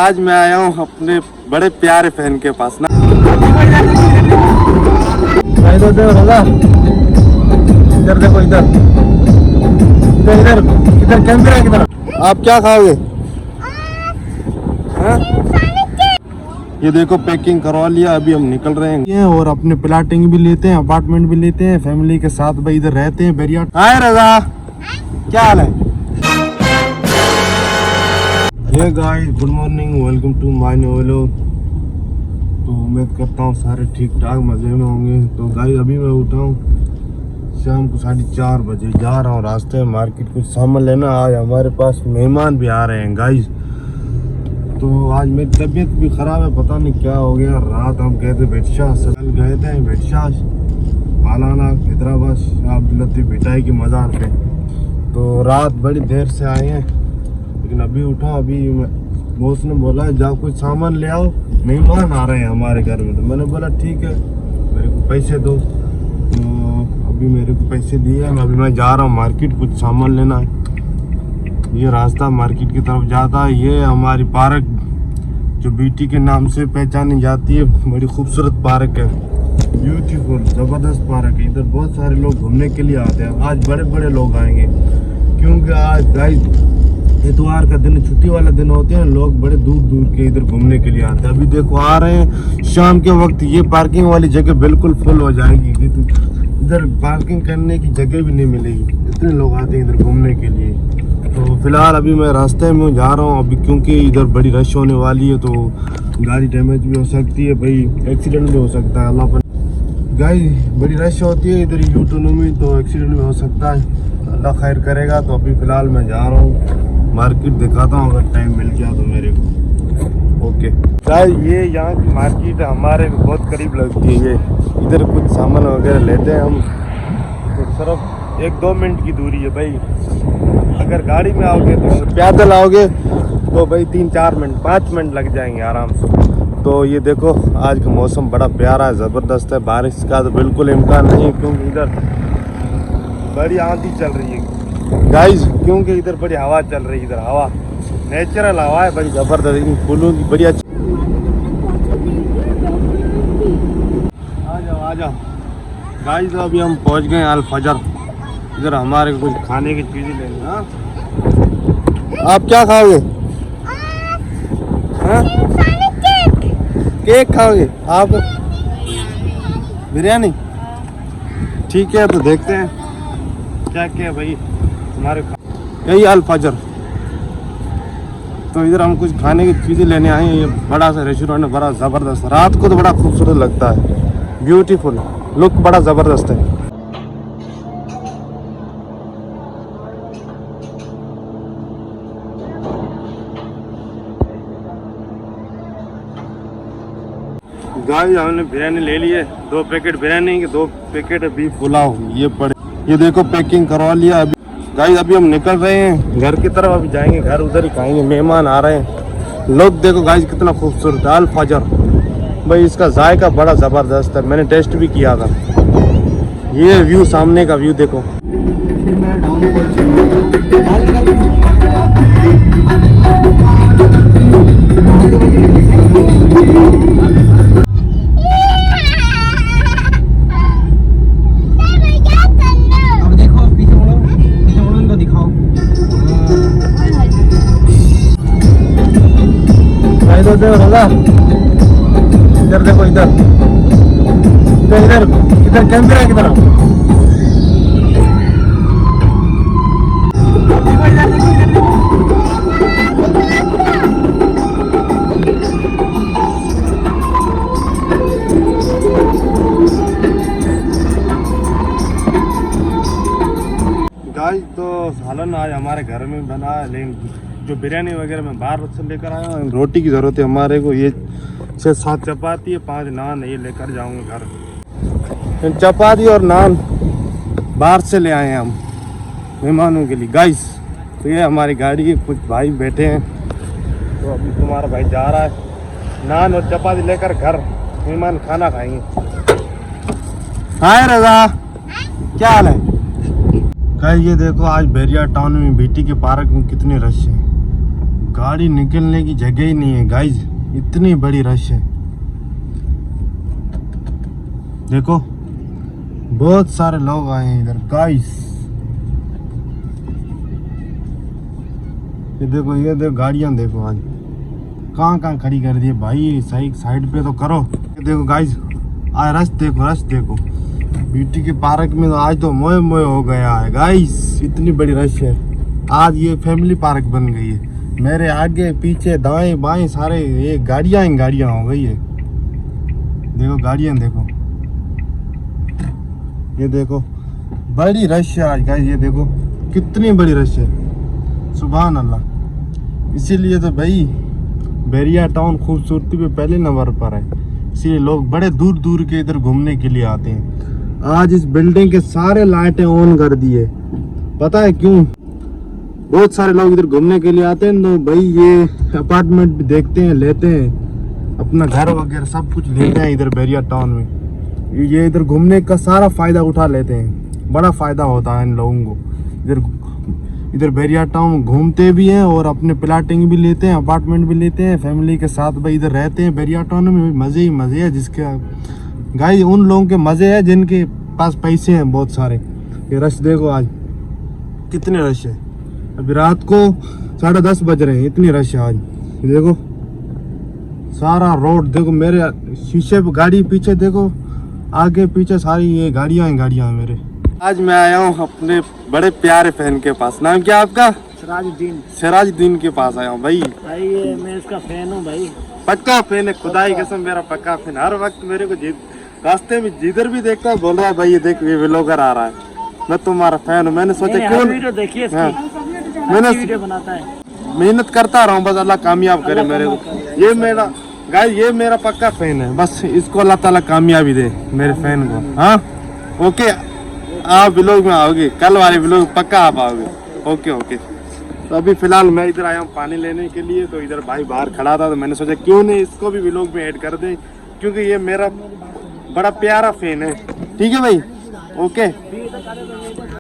आज मैं आया हूँ अपने बड़े प्यारे फैन के पास ना। इधर देखो, इधर इधर इधर कैमरा किधर। आप क्या खाओगे? ये देखो पैकिंग करवा लिया, अभी हम निकल रहे हैं और अपने प्लाटिंग भी लेते हैं, अपार्टमेंट भी लेते हैं, फैमिली के साथ भाई इधर रहते हैं बेरिया। हाय रजा, क्या हाल है? Hey guys, good morning, welcome to my new vlog. तो उम्मीद करता हूँ सारे ठीक ठाक मज़े में होंगे। तो गाइस अभी मैं उठा हूँ शाम को 4:30 बजे, जा रहा हूँ रास्ते में मार्केट कुछ सामान लेना। आज हमारे पास मेहमान भी आ रहे हैं गाइस। तो आज मेरी तबीयत भी ख़राब है, पता नहीं क्या हो गया। रात हम गए थे बेटशाह, कल गए थे बेटशाह पालाना हैदराबाद अब्दुल लतीफ़ भिटाई की मज़ार पे। तो रात बड़ी देर से आए हैं, लेकिन अभी उठा। अभी बॉस ने बोला जाओ कुछ सामान ले आओ, मेहमान आ रहे हैं हमारे घर में। तो मैंने बोला ठीक है, मेरे को पैसे दो। तो अभी मेरे को पैसे दिए हैं, अभी मैं जा रहा हूँ मार्केट कुछ सामान लेना है। ये रास्ता मार्केट की तरफ जाता है। ये हमारी पार्क जो बीटी के नाम से पहचानी जाती है, बड़ी खूबसूरत पार्क है, ब्यूटीफुल ज़बरदस्त पार्क है। इधर बहुत सारे लोग घूमने के लिए आते हैं। आज बड़े बड़े लोग आएंगे क्योंकि आज गाइस इतवार का दिन, छुट्टी वाला दिन होते हैं। लोग बड़े दूर दूर के इधर घूमने के लिए आते हैं। अभी देखो आ रहे हैं शाम के वक्त, ये पार्किंग वाली जगह बिल्कुल फुल हो जाएगी। इधर पार्किंग करने की जगह भी नहीं मिलेगी, इतने लोग आते हैं इधर घूमने के लिए। तो फिलहाल अभी मैं रास्ते में जा रहा हूँ अभी, क्योंकि इधर बड़ी रश होने वाली है। तो गाड़ी डैमेज भी हो सकती है भाई, एक्सीडेंट भी हो सकता है। अल्लाह पर गाइस बड़ी रश होती है इधर यूटर्न में, तो एक्सीडेंट भी हो सकता है। अल्लाह खैर करेगा। तो अभी फ़िलहाल मैं जा रहा हूँ मार्केट, दिखाता हूँ अगर टाइम मिल गया तो मेरे को। ओके गाइस, ये यहाँ की मार्केट हमारे बहुत करीब लगती है। ये इधर कुछ सामान वगैरह लेते हैं हम, तो सिर्फ 1-2 मिनट की दूरी है भाई। अगर गाड़ी में आओगे तो पैदल आओगे तो भाई 3-4 मिनट 5 मिनट लग जाएंगे आराम से। तो ये देखो आज का मौसम बड़ा प्यारा है, ज़बरदस्त है। बारिश का तो बिल्कुल इम्कान नहीं है क्योंकि इधर बड़ी आंधी चल रही है गाइस, क्योंकि इधर बड़ी हवा चल रही है। इधर हवा नेचुरल हवा है बड़ी ज़बरदस्त, इन फूलों की बड़ी अच्छी। आ जाओ गाइस, अभी हम पहुंच गए अल फजर। इधर हमारे कुछ खाने की चीज़ें लेनी। हाँ, आप क्या खाओगे? हाँ, केक खाओगे आप? बिरयानी? ठीक है, तो देखते हैं क्या क्या भाई हमारे यही अल फजर। तो इधर हम कुछ खाने की चीज़ें लेने आए हैं। ये बड़ा सा रेस्टोरेंट है, बड़ा ज़बरदस्त। रात को तो बड़ा खूबसूरत लगता है, ब्यूटीफुल लुक बड़ा ज़बरदस्त है। गाइस हमने बिरयानी ले ली है, 2 पैकेट बिरयानी के, 2 पैकेट बीफ पुलाव ये पड़े। ये देखो पैकिंग करवा लिया। अभी गाइस अभी हम निकल रहे हैं घर की तरफ, अभी जाएंगे घर, उधर ही खाएंगे। मेहमान आ रहे हैं। लोग देखो गाइस कितना खूबसूरत है अल फजर भाई, इसका जायका बड़ा ज़बरदस्त है, मैंने टेस्ट भी किया था। ये व्यू, सामने का व्यू देखो। इधर देखो, इधर इधर इधर कैमरा किधर। गाइस तो सालन आज हमारे घर में बना है, लेकिन जो बिरयानी वगैरह मैं बाहर से लेकर आया हूँ। रोटी की ज़रूरत है हमारे को। ये 6-7 चपाती है, 5 नान है, ये लेकर जाऊँगा घर। चपाती और नान बाहर से ले आए हैं हम मेहमानों के लिए गाइस। तो ये हमारी गाड़ी है, कुछ भाई बैठे हैं। तो अभी तुम्हारा भाई जा रहा है नान और चपाती लेकर घर, मेहमान खाना खाएंगे। हाय रजा, क्या हाल है? गाइस ये देखो आज बैरिया टाउन में बीटी के पार्क में कितने रश है। गाड़ी निकलने की जगह ही नहीं है गाइज, इतनी बड़ी रश है। देखो बहुत सारे लोग आए हैं इधर गाइस। ये देखो गाड़ियां देखो आज कहाँ खड़ी कर दी है भाई, सही साइड पे तो करो। ये देखो गाइस, आज रश देखो ब्यूटी के पार्क में तो आज तो मोए मोए हो गया है गाइस, इतनी बड़ी रश है। आज ये फैमिली पार्क बन गई है। मेरे आगे पीछे दाएं बाएं सारे ये गाड़ियां हो गई है। देखो गाड़ियां देखो, ये देखो बड़ी रश है आज गाइस। ये देखो कितनी बड़ी रश है, सुभान अल्लाह। इसीलिए तो भाई बैरिया टाउन खूबसूरती पे पहले नंबर पर है, इसीलिए लोग बड़े दूर दूर के इधर घूमने के लिए आते हैं। आज इस बिल्डिंग के सारे लाइटें ऑन कर दिए, पता है क्यों? बहुत सारे लोग इधर घूमने के लिए आते हैं तो भाई ये अपार्टमेंट भी देखते हैं, लेते हैं, अपना घर वगैरह सब कुछ लेते हैं इधर बैरिया टाउन में। ये इधर घूमने का सारा फायदा उठा लेते हैं, बड़ा फायदा होता है इन लोगों को। इधर बैरिया टाउन घूमते भी हैं और अपने प्लाटिंग भी लेते हैं, अपार्टमेंट भी लेते हैं, फैमिली के साथ भाई इधर रहते हैं। बैरिया टाउन में मज़े ही मज़े है, जिसके गाइस उन लोगों के मज़े है जिनके पास पैसे हैं बहुत सारे। ये रश देखो आज कितने रश है, अभी रात को 10:30 बज रहे हैं, इतनी रश है आज। देखो सारा रोड देखो, मेरे शीशे पे गाड़ी पीछे देखो, आगे पीछे सारी ये गाड़ियां हैं मेरे। आज मैं आया हूँ अपने बड़े प्यारे फैन के पास। नाम क्या आपका? सिराजुद्दीन के पास आया हूँ भाई। भाई मैं इसका फैन हूँ भाई, पक्का फैन है, खुदाई कसम मेरा पक्का फैन। हर वक्त मेरे को रास्ते में जिधर भी देखता है बोल रहा है भाई ये देख ये व्लॉगर आ रहा है, मैं तुम्हारा फैन हूँ। मैंने सोचा क्यों वीडियो देखिए इसकी, मैंने वीडियो बनाता है, मेहनत करता रहा हूँ, बस अल्लाह कामयाब करे मेरे को। ये मेरा गाइस ये मेरा पक्का फैन है, बस इसको अल्लाह ताला कामयाबी दे मेरे फैन को। हाँ ओके, आप व्लॉग में आओगे, कल वाले व्लॉग पक्का आप आओगे। ओके तो अभी फिलहाल मैं इधर आया हूँ पानी लेने के लिए, तो इधर भाई बाहर खड़ा था तो मैंने सोचा क्यों नहीं इसको भी व्लॉग में ऐड कर दें, क्योंकि ये मेरा बड़ा प्यारा फैन है। ठीक है भाई, ओके।